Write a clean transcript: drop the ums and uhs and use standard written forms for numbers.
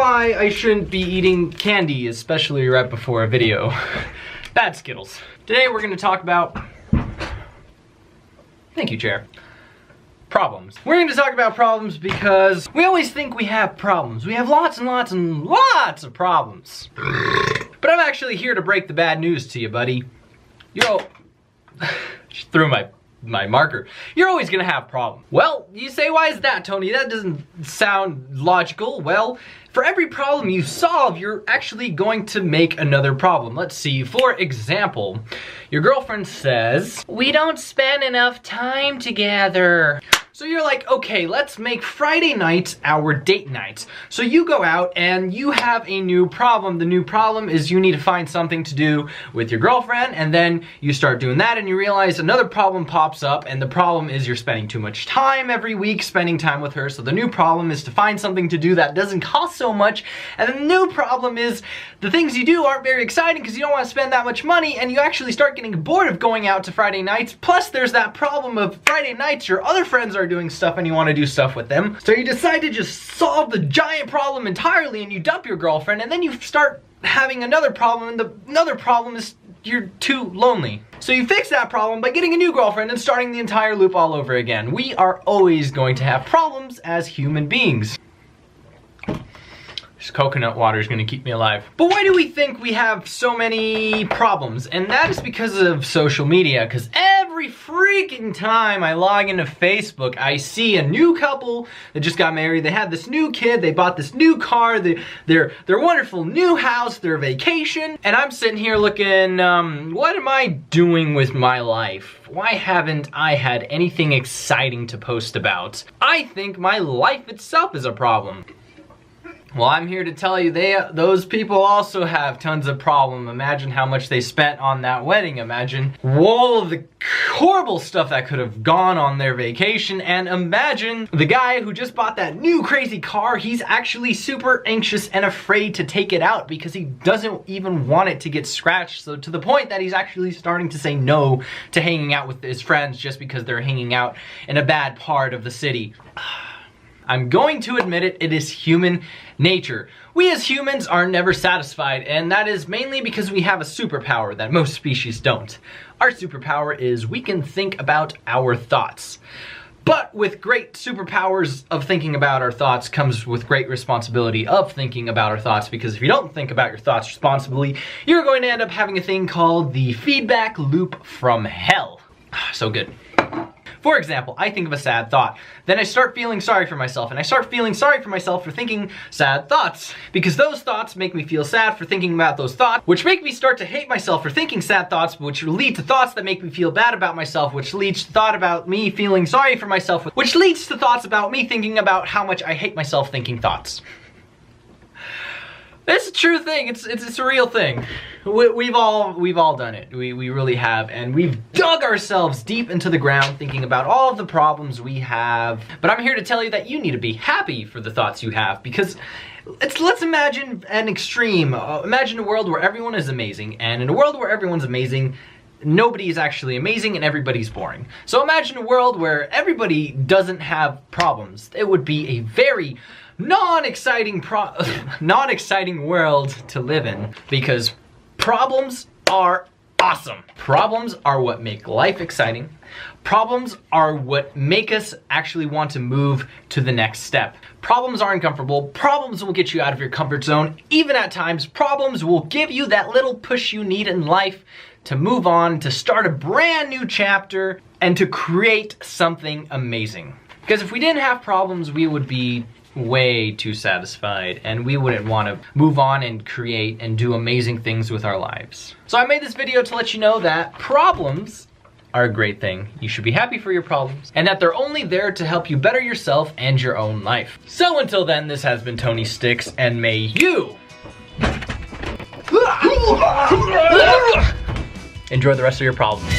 why I shouldn't be eating candy, especially right before a video. Bad Skittles. Today we're gonna talk about, thank you, Chair, problems. We're going to talk about problems because we always think we have problems. We have lots and lots and lots of problems. But I'm actually here to break the bad news to you, buddy. Just threw my marker. You're always gonna have problems. Well, you say, why is that, Tony? That doesn't sound logical. Well, for every problem you solve, you're actually going to make another problem. Let's see, for example, your girlfriend says, we don't spend enough time together. So you're like, okay, let's make Friday nights our date nights. So you go out and you have a new problem. The new problem is you need to find something to do with your girlfriend, and then you start doing that and you realize another problem pops up, and the problem is you're spending too much time every week spending time with her. So the new problem is to find something to do that doesn't cost so much, and the new problem is the things you do aren't very exciting because you don't want to spend that much money, and you actually start getting bored of going out to Friday nights. Plus there's that problem of Friday nights your other friends are doing stuff and you want to do stuff with them. So you decide to just solve the giant problem entirely and you dump your girlfriend, and then you start having another problem, and another problem is you're too lonely. So you fix that problem by getting a new girlfriend and starting the entire loop all over again. We are always going to have problems as human beings. This coconut water is gonna keep me alive. But why do we think we have so many problems? And that is because of social media, because every freaking time I log into Facebook, I see a new couple that just got married, they had this new kid, they bought this new car, their wonderful new house, their vacation, and I'm sitting here looking, what am I doing with my life? Why haven't I had anything exciting to post about? I think my life itself is a problem. Well, I'm here to tell you those people also have tons of problems. Imagine how much they spent on that wedding. Imagine all of the horrible stuff that could have gone on their vacation. And imagine the guy who just bought that new crazy car. He's actually super anxious and afraid to take it out because he doesn't even want it to get scratched. So to the point that he's actually starting to say no to hanging out with his friends just because they're hanging out in a bad part of the city. I'm going to admit it, it is human nature. We as humans are never satisfied, and that is mainly because we have a superpower that most species don't. Our superpower is we can think about our thoughts. But with great superpowers of thinking about our thoughts comes with great responsibility of thinking about our thoughts, because if you don't think about your thoughts responsibly, you're going to end up having a thing called the feedback loop from hell. So good. For example, I think of a sad thought, then I start feeling sorry for myself, and I start feeling sorry for myself for thinking sad thoughts, because those thoughts make me feel sad for thinking about those thoughts, which make me start to hate myself for thinking sad thoughts, which lead to thoughts that make me feel bad about myself, which leads to thought about me feeling sorry for myself, which leads to thoughts about me thinking about how much I hate myself thinking thoughts. It's a true thing. It's a real thing. We've all done it. We really have, and we've dug ourselves deep into the ground thinking about all of the problems we have. But I'm here to tell you that you need to be happy for the thoughts you have, because let's imagine an extreme. Imagine a world where everyone is amazing, and in a world where everyone's amazing, nobody is actually amazing and everybody's boring. So imagine a world where everybody doesn't have problems. It would be a very non-exciting world to live in, because problems are awesome. Problems are what make life exciting. Problems are what make us actually want to move to the next step. Problems are uncomfortable. Problems will get you out of your comfort zone. Even at times, problems will give you that little push you need in life to move on, to start a brand new chapter, and to create something amazing. Because if we didn't have problems, we would be way too satisfied, and we wouldn't want to move on and create and do amazing things with our lives. So I made this video to let you know that problems are a great thing. You should be happy for your problems, and that they're only there to help you better yourself and your own life. So until then, this has been Tony Sticks, and may you enjoy the rest of your problems.